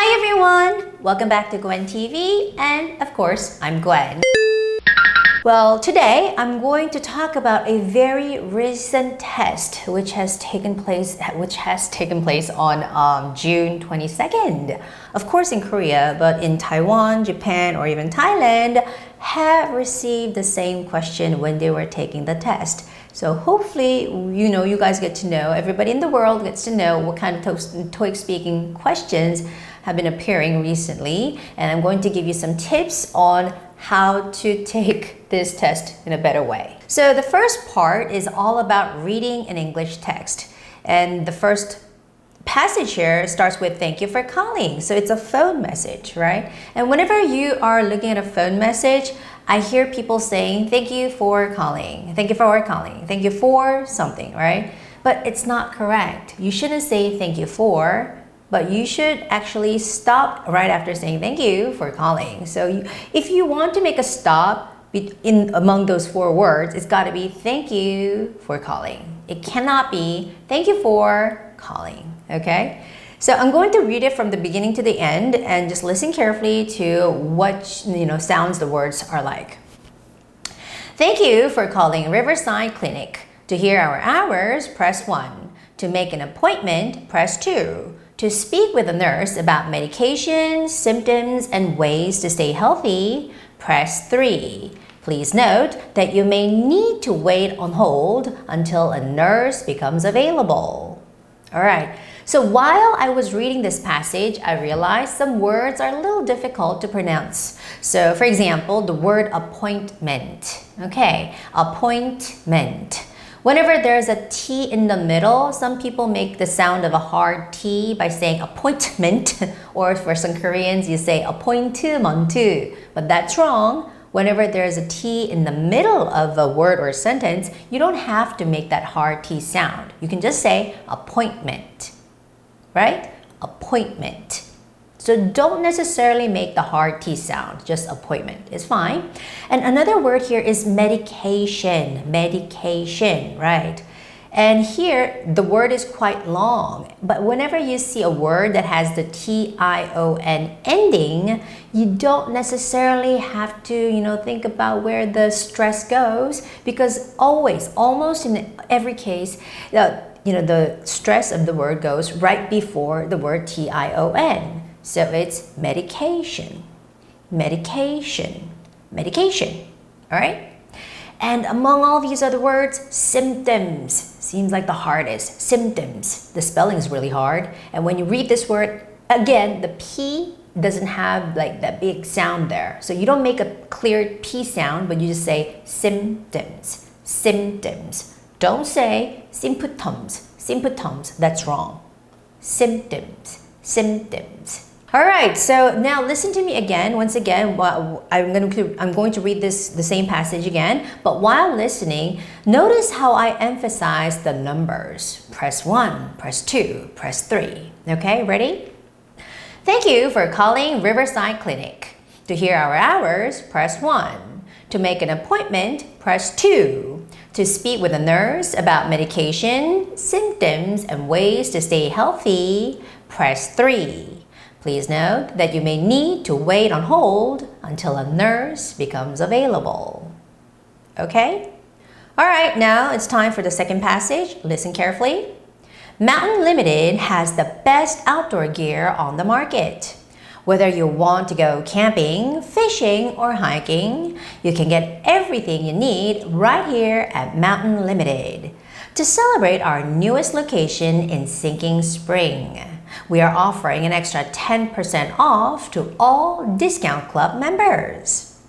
Hi everyone! Welcome back to Gwen TV, and of course, I'm Gwen. Well, today I'm going to talk about a very recent test which has taken place on June 22nd. Of course in Korea, but in Taiwan, Japan, or even Thailand have received the same question when they were taking the test. So hopefully, you guys get to know, everybody in the world gets to know what kind of TOEIC speaking questions have been appearing recently. And I'm going to give you some tips on how to take this test in a better way. So the first part is all about reading an English text. And the first passage here starts with thank you for calling. So it's a phone message, right? And whenever you are looking at a phone message, I hear people saying thank you for calling, thank you for calling, thank you for something, right? But it's not correct. You shouldn't say thank you for, but you should actually stop right after saying thank you for calling. So if you want to make a stop among those four words, it's got to be thank you for calling. It cannot be thank you for calling, okay? So I'm going to read it from the beginning to the end and just listen carefully to what sounds the words are like. Thank you for calling Riverside Clinic. To hear our hours, press 1. To make an appointment, press 2. To speak with a nurse about medications, symptoms, and ways to stay healthy, press 3. Please note that you may need to wait on hold until a nurse becomes available. All right, so while I was reading this passage, I realized some words are a little difficult to pronounce. So for example, the word appointment. Okay, appointment. Whenever there's a T in the middle, some people make the sound of a hard T by saying appointment, or for some Koreans, you say appointment, but that's wrong. Whenever there's a T in the middle of a word or a sentence, you don't have to make that hard T sound. You can just say appointment, right? Appointment. So don't necessarily make the hard T sound, just appointment is fine. And another word here is medication, medication, right? And here, the word is quite long, but whenever you see a word that has the T-I-O-N ending, you don't necessarily have to, think about where the stress goes, because almost in every case, the stress of the word goes right before the word T-I-O-N. So it's medication, medication, medication, all right? And among all these other words, symptoms seems like the hardest. Symptoms. The spelling is really hard. And when you read this word, again, the P doesn't have like that big sound there. So you don't make a clear P sound, but you just say symptoms, symptoms. Don't say symptoms, symptoms. That's wrong. Symptoms, symptoms. All right, so now listen to me again. Once again, I'm going to read the same passage again, but while listening, notice how I emphasize the numbers. Press 1, press 2, press 3. Okay, ready? Thank you for calling Riverside Clinic. To hear our hours, press 1. To make an appointment, press 2. To speak with a nurse about medication, symptoms, and ways to stay healthy, press 3. Please note that you may need to wait on hold until a nurse becomes available. Okay? All right, now it's time for the second passage. Listen carefully. Mountain Limited has the best outdoor gear on the market. Whether you want to go camping, fishing, or hiking, you can get everything you need right here at Mountain Limited. To celebrate our newest location in Sinking Spring, we are offering an extra 10% off to all Discount Club members.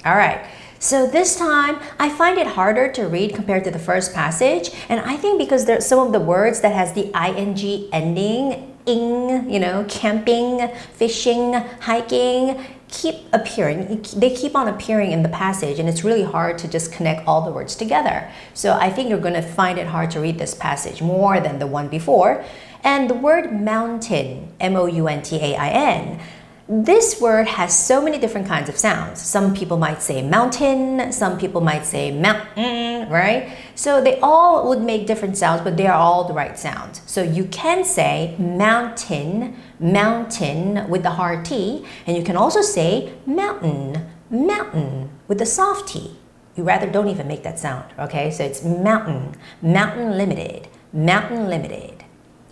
All right, so this time I find it harder to read compared to the first passage, and I think because there's some of the words that has the ing ending, camping, fishing, hiking, keep appearing. They keep on appearing in the passage, and it's really hard to just connect all the words together. So I think you're going to find it hard to read this passage more than the one before. And the word mountain, M-O-U-N-T-A-I-N, This word has so many different kinds of sounds. Some people might say mountain, some people might say mountain, right? So they all would make different sounds, but they are all the right sounds. So you can say mountain, mountain with the hard T, and you can also say mountain, mountain with the soft T. You rather don't even make that sound, okay? So it's mountain, mountain limited, mountain limited,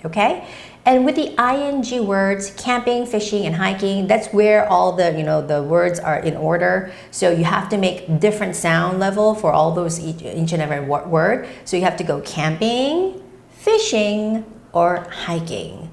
okay? And with the ing words, camping, fishing, and hiking, that's where all the, the words are in order. So you have to make different sound level for all those, each and every word. So you have to go camping, fishing, or hiking.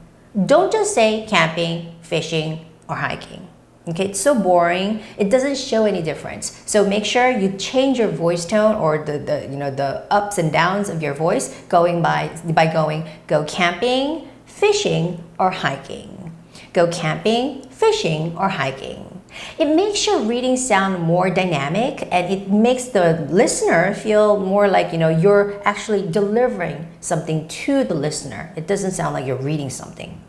Don't just say camping, fishing, or hiking. Okay, it's so boring. It doesn't show any difference. So make sure you change your voice tone or the ups and downs of your voice going by going go camping, fishing, or hiking. Go camping, fishing, or hiking. It makes your reading sound more dynamic, and it makes the listener feel more like you're actually delivering something to the listener. It doesn't sound like you're reading something.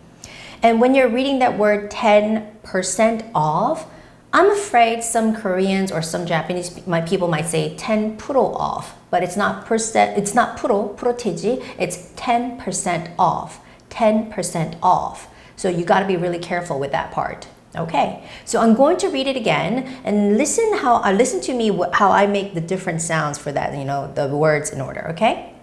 And when you're reading that word 10% off, I'm afraid some Koreans or some Japanese people might say 10% off, but it's not percent, it's not 프로테지, it's 10% off, 10% off. So you got to be really careful with that part. Okay, so I'm going to read it again and listen to me how I make the different sounds for that, the words in order, okay?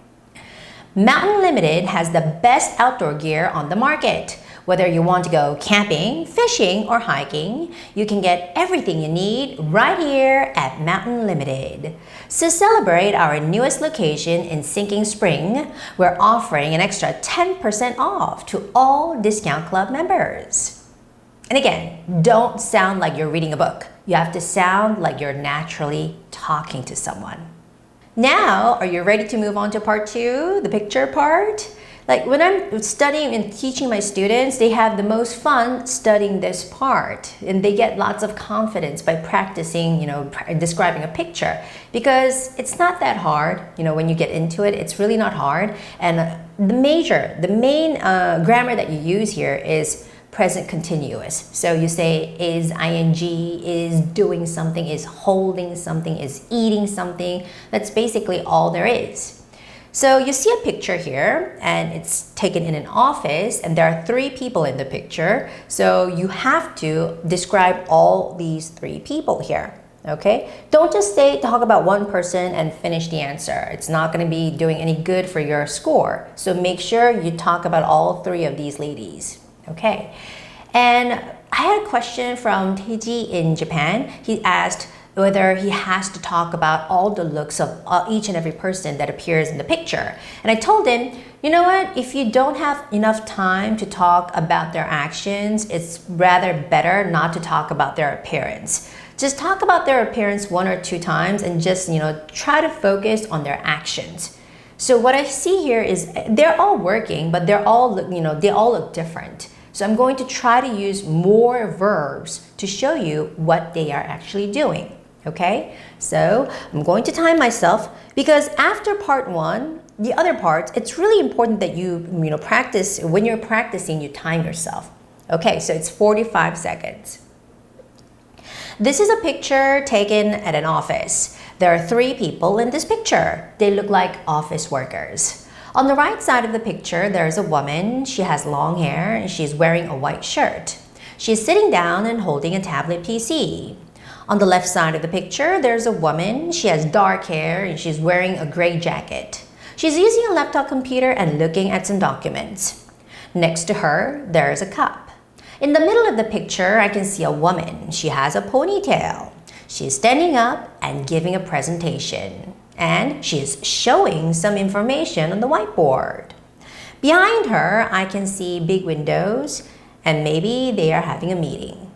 Mountain Limited has the best outdoor gear on the market. Whether you want to go camping, fishing, or hiking, you can get everything you need right here at Mountain Limited. To celebrate our newest location in Sinking Spring, we're offering an extra 10% off to all Discount Club members. And again, don't sound like you're reading a book. You have to sound like you're naturally talking to someone. Now, are you ready to move on to part 2, the picture part? Like when I'm studying and teaching my students, they have the most fun studying this part, and they get lots of confidence by practicing, describing a picture, because it's not that hard. When you get into it, it's really not hard. And the main grammar that you use here is present continuous. So you say is ing, is doing something, is holding something, is eating something. That's basically all there is. So you see a picture here, and it's taken in an office, and there are 3 people in the picture. So you have to describe all these 3 people here, okay? Don't just talk about one person and finish the answer. It's not going to be doing any good for your score. So make sure you talk about all 3 of these ladies, okay? And I had a question from Teji in Japan. He asked whether he has to talk about all the looks of each and every person that appears in the picture. And I told him, you know what, if you don't have enough time to talk about their actions, it's rather better not to talk about their appearance. Just talk about their appearance 1 or 2 times and just, try to focus on their actions. So what I see here is they're all working, but they're all, they all look different. So I'm going to try to use more verbs to show you what they are actually doing. Okay, so I'm going to time myself, because after part 1, the other parts, it's really important that you practice. When you're practicing, you time yourself. Okay, so it's 45 seconds. This is a picture taken at an office. There are 3 people in this picture. They look like office workers. On the right side of the picture, there's a woman. She has long hair and she's wearing a white shirt. She's sitting down and holding a tablet PC. On the left side of the picture, there's a woman. She has dark hair and she's wearing a gray jacket. She's using a laptop computer and looking at some documents. Next to her, there's a cup. In the middle of the picture, I can see a woman. She has a ponytail. She's standing up and giving a presentation. And she's showing some information on the whiteboard. Behind her, I can see big windows, and maybe they are having a meeting.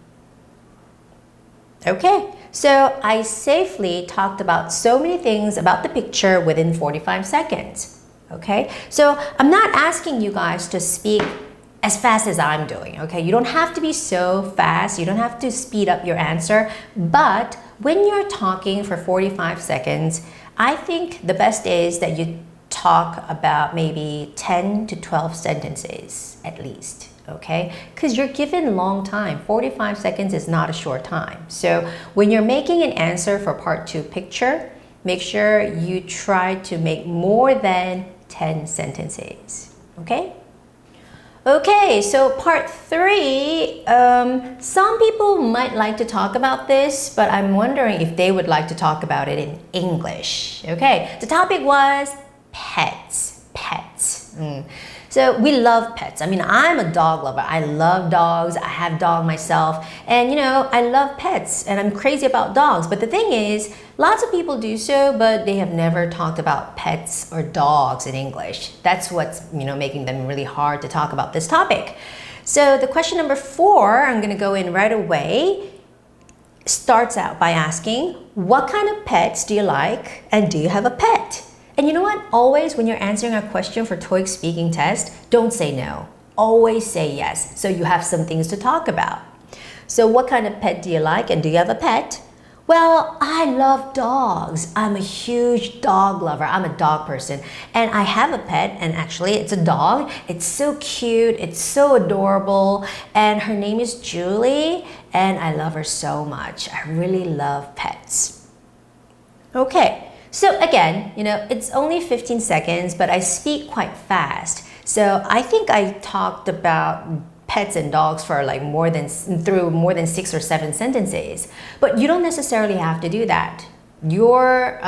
Okay, so I safely talked about so many things about the picture within 45 seconds. Okay, so I'm not asking you guys to speak as fast as I'm doing. Okay, you don't have to be so fast. You don't have to speed up your answer. But when you're talking for 45 seconds, I think the best is that you talk about maybe 10 to 12 sentences at least. okay? Because you're given long time. 45 seconds is not a short time. So when you're making an answer for part 2 picture, make sure you try to make more than 10 sentences, okay? Okay, so part 3, some people might like to talk about this, but I'm wondering if they would like to talk about it in English. Okay, the topic was pets. So we love pets. I mean, I'm a dog lover. I love dogs. I have dog myself. And you know, I love pets and I'm crazy about dogs. But the thing is, lots of people do so, but they have never talked about pets or dogs in English. That's what's, you know, making them really hard to talk about this topic. So the question number 4, I'm going to go in right away, starts out by asking, what kind of pets do you like and do you have a pet? And you know what? Always when you're answering a question for TOEIC speaking test, don't say no. Always say yes, so you have some things to talk about. So what kind of pet do you like and do you have a pet? Well, I love dogs. I'm a huge dog lover. I'm a dog person. And I have a pet, and actually it's a dog. It's so cute. It's so adorable. And her name is Julie, and I love her so much. I really love pets. Okay. So again, you know, it's only 15 seconds, but I speak quite fast. So I think I talked about pets and dogs for like more than 6 or 7 sentences. But you don't necessarily have to do that. Your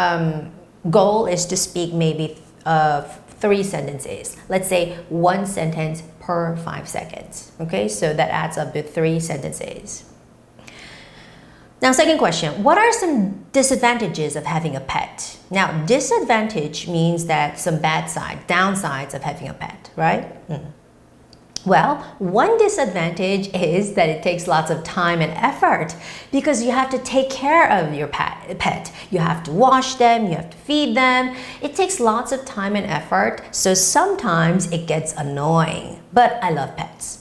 goal is to speak maybe 3 sentences. Let's say 1 sentence per 5 seconds. Okay, so that adds up to 3 sentences. Now, second question, what are some disadvantages of having a pet? Now, disadvantage means that some bad side, downsides of having a pet, right? Well, one disadvantage is that it takes lots of time and effort because you have to take care of your pet. You have to wash them, you have to feed them. It takes lots of time and effort, so sometimes it gets annoying. But I love pets.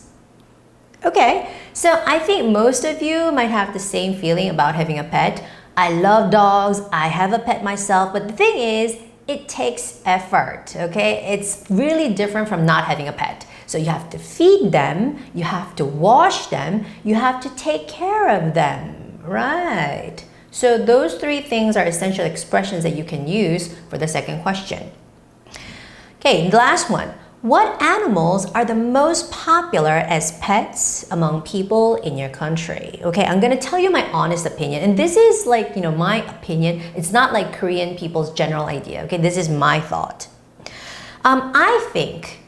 Okay, so I think most of you might have the same feeling about having a pet. I love dogs, I have a pet myself, but the thing is, it takes effort, okay? It's really different from not having a pet. So you have to feed them, you have to wash them, you have to take care of them, right? So those 3 things are essential expressions that you can use for the second question. Okay, the last one. What animals are the most popular as pets among people in your country? Okay, I'm gonna tell you my honest opinion. And this is like, you know, my opinion. It's not like Korean people's general idea. Okay, this is my thought. I think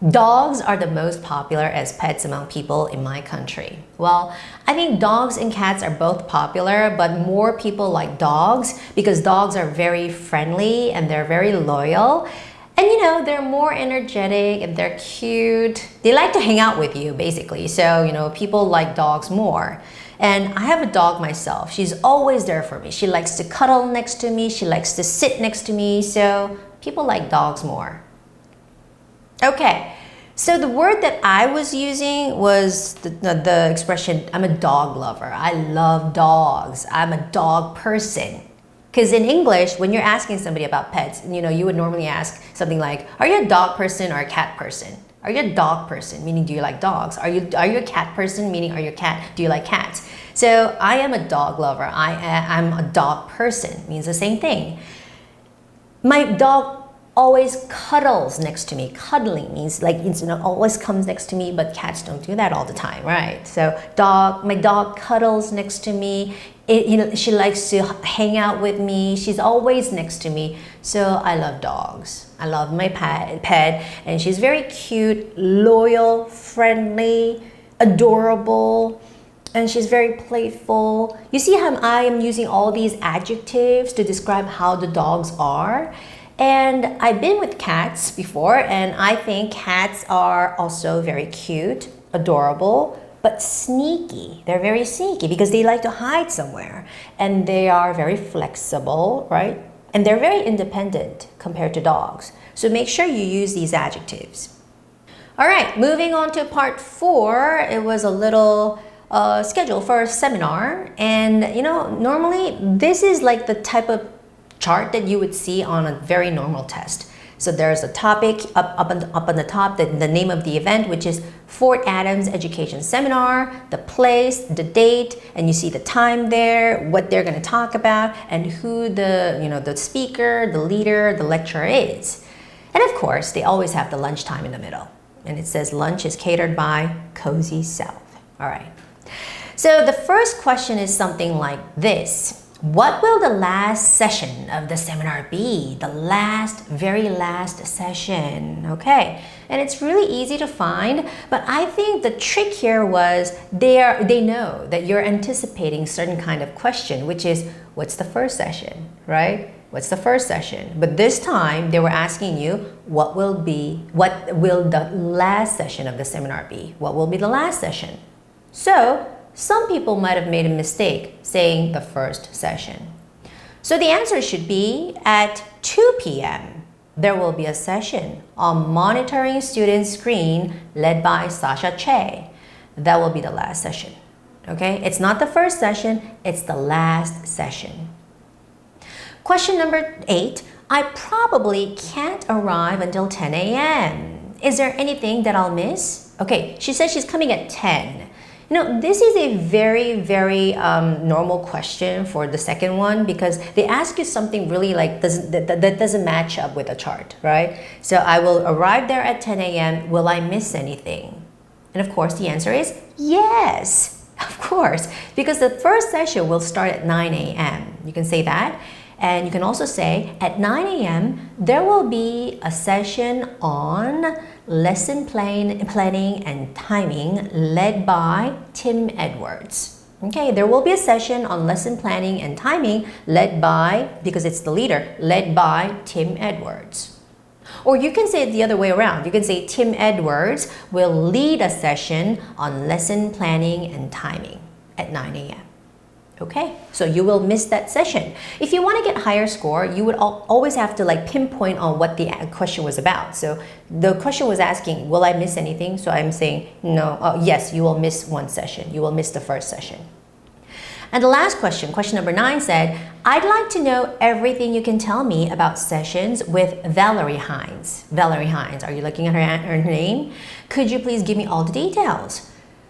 dogs are the most popular as pets among people in my country. Well, I think dogs and cats are both popular, but more people like dogs because dogs are very friendly and they're very loyal. And you know, they're more energetic and they're cute. They like to hang out with you, basically. So, you know, people like dogs more. And I have a dog myself. She's always there for me. She likes to cuddle next to me. She likes to sit next to me. So people like dogs more. Okay, so the word that I was using was the expression, I'm a dog lover. I love dogs. I'm a dog person. Because in English, when you're asking somebody about pets, you know, you would normally ask something like, are you a dog person or a cat person? Are you a dog person, meaning do you like dogs? Are you a cat person, meaning do you like cats? So I am a dog lover. I'm a dog person, means the same thing. My dog always cuddles next to me. Cuddling means like, you know, always comes next to me, but cats don't do that all the time, right? So my dog cuddles next to me. You know, she likes to hang out with me. She's always next to me. So I love dogs. I love my pet, and she's very cute, loyal, friendly, adorable, and she's very playful. You see how I am using all these adjectives to describe how the dogs are? And I've been with cats before, and I think cats are also very cute, adorable, but sneaky. They're very sneaky because they like to hide somewhere. And they are very flexible, right? And they're very independent compared to dogs. So make sure you use these adjectives. All right, moving on to part 4. It was a little schedule for a seminar. And you know, normally this is like the type of chart that you would see on a very normal test. So there's a topic up on the top, the name of the event, which is Fort Adams Education Seminar, the place, the date, and you see the time there, what they're going to talk about, and who the speaker, the leader, the lecturer is. And of course, they always have the lunchtime in the middle. And it says lunch is catered by Cozy South. All right. So the first question is something like this. What will the last session of the seminar be? The very last session, okay? And it's really easy to find, but I think the trick here was they know that you're anticipating certain kind of question, which is, what's the first session, right? What's the first session? But this time, they were asking you, what will the last session of the seminar be? What will be the last session? So, some people might have made a mistake saying the first session. So the answer should be at 2 p.m. there will be a session on monitoring student screen led by Sasha Che. That will be the last session. Okay? It's not the first session, it's the last session. Question number 8. I probably can't arrive until 10 a.m. Is there anything that I'll miss? Okay, she says she's coming at 10. This is a very, very normal question for the second one because they ask you something really like that doesn't match up with the chart, right? So I will arrive there at 10 a.m. Will I miss anything? And of course, the answer is yes, of course, because the first session will start at 9 a.m. You can say that. And you can also say at 9 a.m. there will be a session on lesson planning and timing led by Tim Edwards. Okay, there will be a session on lesson planning and timing led by, because it's the leader, led by Tim Edwards. Or you can say it the other way around. You can say Tim Edwards will lead a session on lesson planning and timing at 9 a.m. Okay, so you will miss that session. If you want to get higher score, you would always have to pinpoint on what the question was about. So the question was asking, will I miss anything? So I'm saying, no, yes, you will miss one session. You will miss the first session. And the last question, question number 9 said, I'd like to know everything you can tell me about sessions with Valerie Hines. Valerie Hines, are you looking at her name? Could you please give me all the details?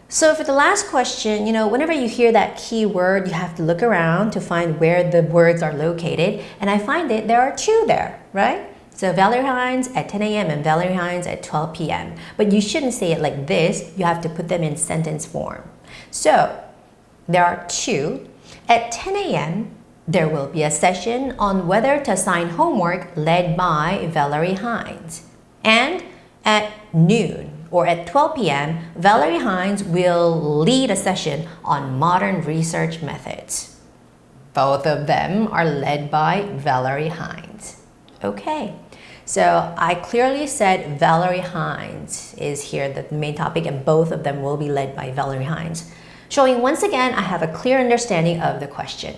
So for the last question, whenever you hear that keyword, you have to look around to find where the words are located. And I find that there are 2 there, right? So Valerie Hines at 10 a.m. and Valerie Hines at 12 p.m. But you shouldn't say it like this. You have to put them in sentence form. So there are 2. At 10 a.m., there will be a session on whether to assign homework led by Valerie Hines. And at noon, or at 12 p.m., Valerie Hines will lead a session on modern research methods. Both of them are led by Valerie Hines. Okay, so I clearly said Valerie Hines is here, the main topic, and both of them will be led by Valerie Hines, showing once again I have a clear understanding of the question.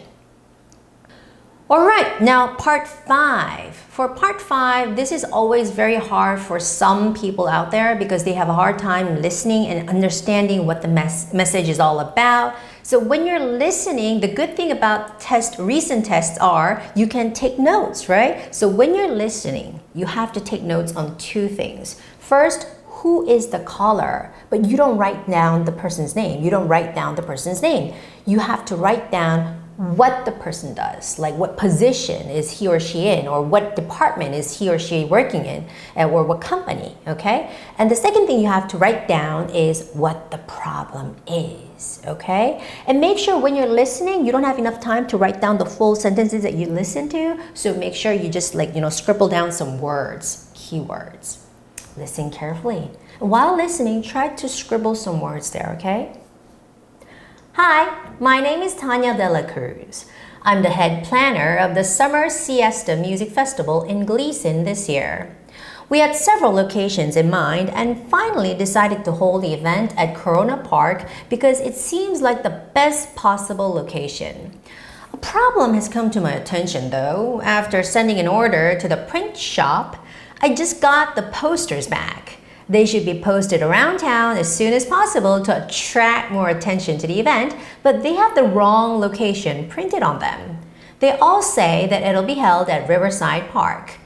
All right, now part 5. For part 5, this is always very hard for some people out there because they have a hard time listening and understanding what the message is all about. So when you're listening, the good thing about recent tests are you can take notes, right? So when you're listening, you have to take notes on 2 things. First, who is the caller? But you don't write down the person's name. You don't write down the person's name. You have to write down what the person does, like what position is he or she in, or what department is he or she working in, or what company, okay? And the second thing you have to write down is what the problem is, okay? And make sure when you're listening, you don't have enough time to write down the full sentences that you listen to, so make sure you just scribble down some words, keywords. Listen carefully. While listening, try to scribble some words there, okay? Hi, my name is Tanya De La Cruz. I'm the head planner of the Summer Siesta Music Festival in Gleason this year. We had several locations in mind and finally decided to hold the event at Corona Park because it seems like the best possible location. A problem has come to my attention though. After sending an order to the print shop, I just got the posters back. They should be posted around town as soon as possible to attract more attention to the event, but they have the wrong location printed on them. They all say that it'll be held at Riverside Park.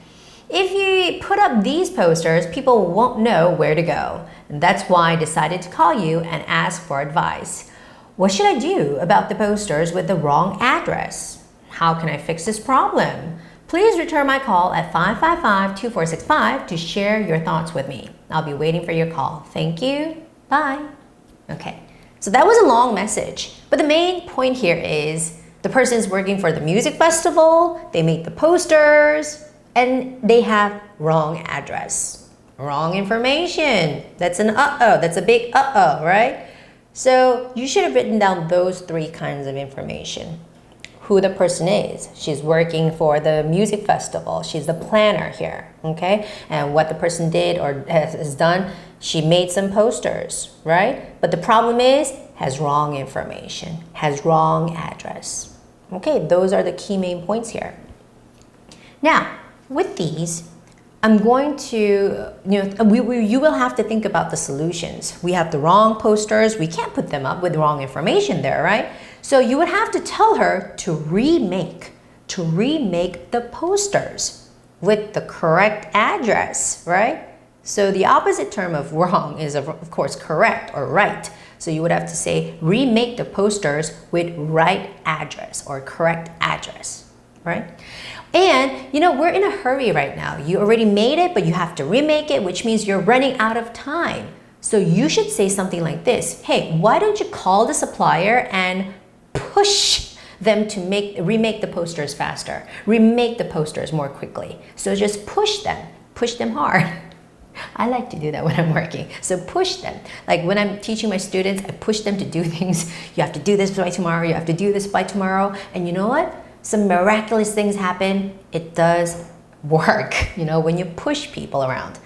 If you put up these posters, people won't know where to go. And that's why I decided to call you and ask for advice. What should I do about the posters with the wrong address? How can I fix this problem? Please return my call at 555-2465 to share your thoughts with me. I'll be waiting for your call. Thank you. Bye. Okay, so that was a long message. But the main point here is the person is working for the music festival, they made the posters, and they have wrong address. Wrong information. That's an uh-oh. That's a big uh-oh, right? So you should have written down those three kinds of information. Who the person is. She's working for the music festival. She's the planner here, okay? And what the person did or has done, she made some posters, right? But the problem is, has wrong information, has wrong address. Okay, those are the key main points here. Now, with these, I'm going to, you will have to think about the solutions. We have the wrong posters. We can't put them up with wrong information there, right? So you would have to tell her to remake the posters with the correct address, right? So the opposite term of wrong is, of course, correct or right. So you would have to say, remake the posters with right address or correct address, right? And, we're in a hurry right now. You already made it, but you have to remake it, which means you're running out of time. So you should say something like this. Hey, why don't you call the supplier and push them to remake the posters faster, remake the posters more quickly. So just push them hard. I like to do that when I'm working. So push them. Like when I'm teaching my students, I push them to do things. You have to do this by tomorrow. You have to do this by tomorrow. And you know what? Some miraculous things happen. It does work, when you push people around,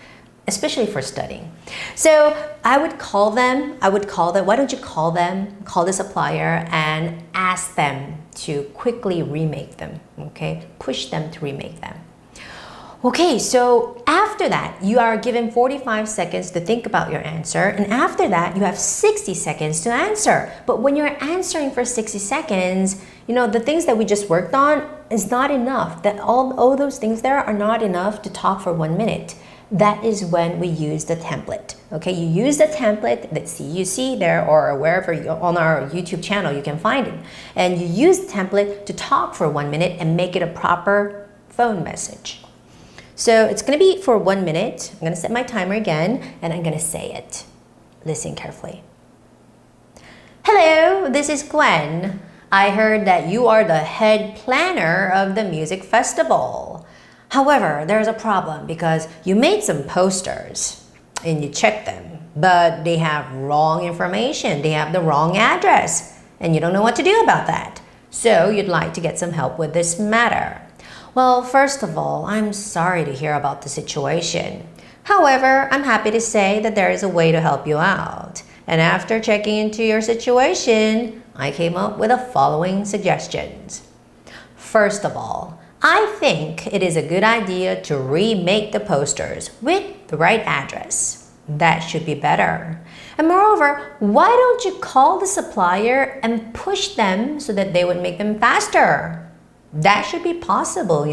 especially for studying. So I would call them, why don't you call the supplier and ask them to quickly remake them, okay? Push them to remake them. Okay, so after that, you are given 45 seconds to think about your answer, and after that, you have 60 seconds to answer. But when you're answering for 60 seconds, the things that we just worked on is not enough. That all those things there are not enough to talk for 1 minute. That is when we use the template. Okay, you use the template that you see there or wherever on our YouTube channel you can find it. And you use the template to talk for 1 minute and make it a proper phone message. So it's going to be for 1 minute. I'm going to set my timer again and I'm going to say it. Listen carefully. Hello, this is Gwen. I heard that you are the head planner of the music festival. However, there's a problem because you made some posters and you checked them, but they have wrong information. They have the wrong address and you don't know what to do about that. So you'd like to get some help with this matter. Well, first of all, I'm sorry to hear about the situation. However, I'm happy to say that there is a way to help you out. And after checking into your situation, I came up with the following suggestions. First of all, I think it is a good idea to remake the posters with the right address. That should be better. And moreover, why don't you call the supplier and push them so that they would make them faster? That should be possible,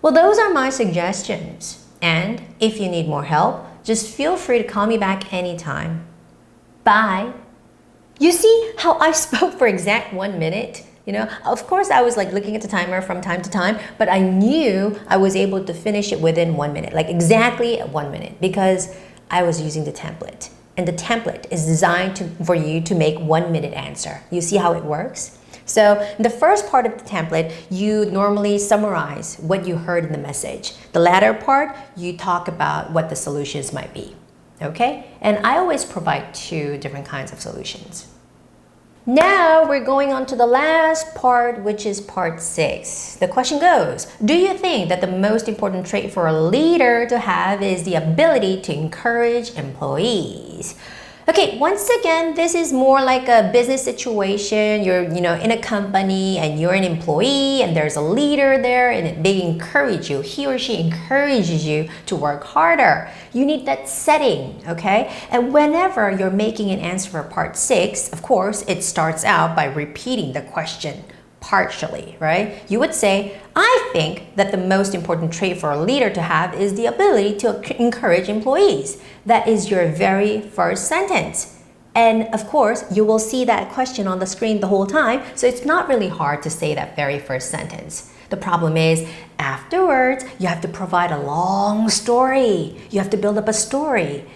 Well, those are my suggestions. And if you need more help, just feel free to call me back anytime. Bye. You see how I spoke for exact 1 minute? Of course I was looking at the timer from time to time, but I knew I was able to finish it within 1 minute, exactly at 1 minute, because I was using the template. And the template is designed for you to make 1 minute answer. You see how it works? So in the first part of the template, you normally summarize what you heard in the message. The latter part, you talk about what the solutions might be. Okay? And I always provide 2 different kinds of solutions. Now we're going on to the last part, which is part 6. The question goes, do you think that the most important trait for a leader to have is the ability to encourage employees? Okay, once again, this is more like a business situation. You're, in a company and you're an employee and there's a leader there and they encourage you. He or she encourages you to work harder. You need that setting, okay? And whenever you're making an answer for part 6, of course, it starts out by repeating the question. partially, right? You would say, I think that the most important trait for a leader to have is the ability to encourage employees. That is your very first sentence. And of course, you will see that question on the screen the whole time, so it's not really hard to say that very first sentence. The problem is, afterwards, you have to provide a long story. You have to build up a story.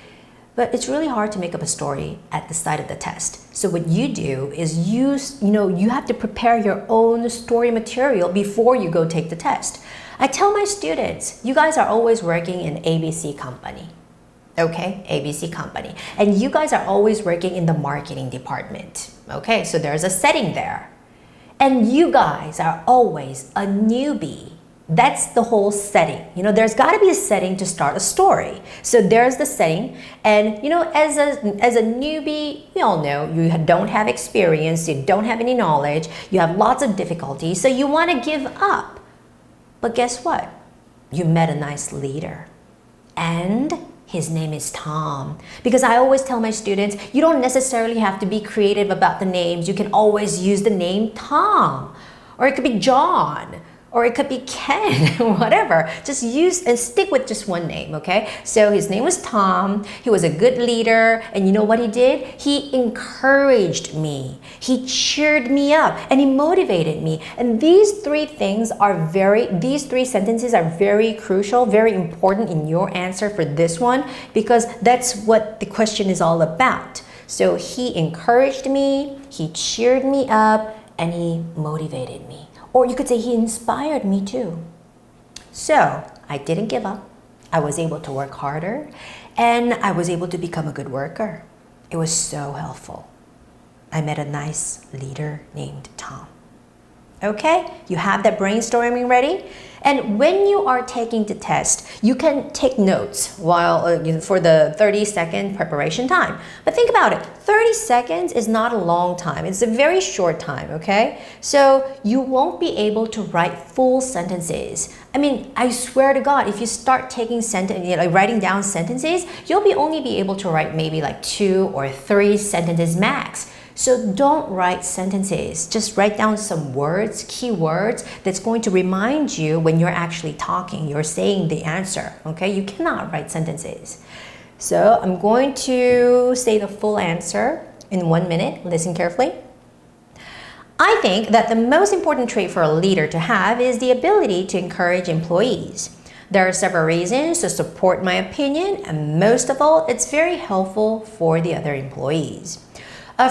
But it's really hard to make up a story at the start of the test. So what you do is you have to prepare your own story material before you go take the test. I tell my students, you guys are always working in ABC company. Okay, ABC company. And you guys are always working in the marketing department. Okay, so there's a setting there. And you guys are always a newbie. That's the whole setting. There's got to be a setting to start a story. So there's the setting. And, as a newbie, we all know you don't have experience, you don't have any knowledge, you have lots of difficulties, so you want to give up. But guess what? You met a nice leader. And his name is Tom. Because I always tell my students, you don't necessarily have to be creative about the names. You can always use the name Tom. Or it could be John. Or it could be Ken, whatever. Just use and stick with just one name, okay? So his name was Tom. He was a good leader. And you know what he did? He encouraged me. He cheered me up and he motivated me. And these three sentences are very crucial, very important in your answer for this one, because that's what the question is all about. So he encouraged me, he cheered me up, and he motivated me. Or you could say he inspired me too. So I didn't give up. I was able to work harder and I was able to become a good worker. It was so helpful. I met a nice leader named Tom. Okay, you have that brainstorming ready? And when you are taking the test, you can take notes while for the 30-second preparation time. But think about it, 30 seconds is not a long time. It's a very short time, okay? So you won't be able to write full sentences. I mean, I swear to God, if you start taking writing down sentences, you'll only be able to write maybe like 2 or 3 sentences max. So don't write sentences. Just write down some words, key words that's going to remind you when you're actually talking, you're saying the answer, okay? You cannot write sentences. So I'm going to say the full answer in 1 minute. Listen carefully. I think that the most important trait for a leader to have is the ability to encourage employees. There are several reasons to support my opinion, and most of all, it's very helpful for the other employees.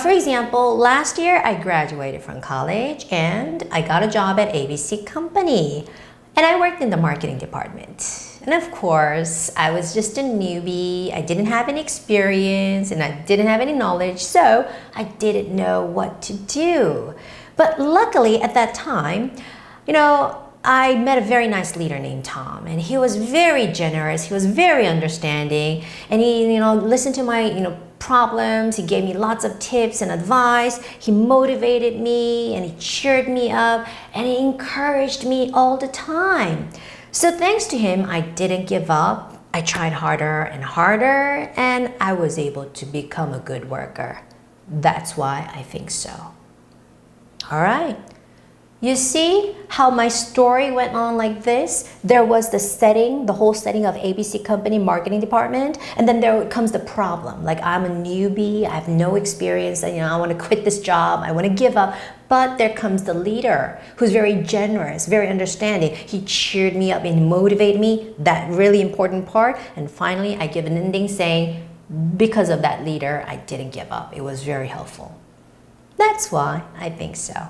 For example, last year I graduated from college and I got a job at ABC Company and I worked in the marketing department. And of course, I was just a newbie, I didn't have any experience and I didn't have any knowledge, so I didn't know what to do. But luckily at that time, I met a very nice leader named Tom, and he was very generous, he was very understanding, and he, listened to my, problems, he gave me lots of tips and advice, he motivated me, and he cheered me up, and he encouraged me all the time. So thanks to him, I didn't give up, I tried harder and harder, and I was able to become a good worker. That's why I think so. All right. You see how my story went on like this? There was the setting, the whole setting of ABC Company marketing department, and then there comes the problem. Like, I'm a newbie, I have no experience, and I want to quit this job, I want to give up. But there comes the leader who's very generous, very understanding. He cheered me up and motivated me, that really important part. And finally, I give an ending saying, because of that leader, I didn't give up. It was very helpful. That's why I think so.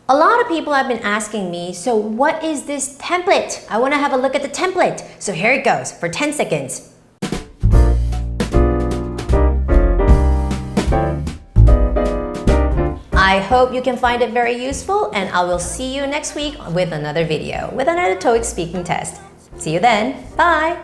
A lot of people have been asking me, so what is this template? I want to have a look at the template. So here it goes for 10 seconds. I hope you can find it very useful, and I will see you next week with another video, with another TOEIC speaking test. See you then. Bye.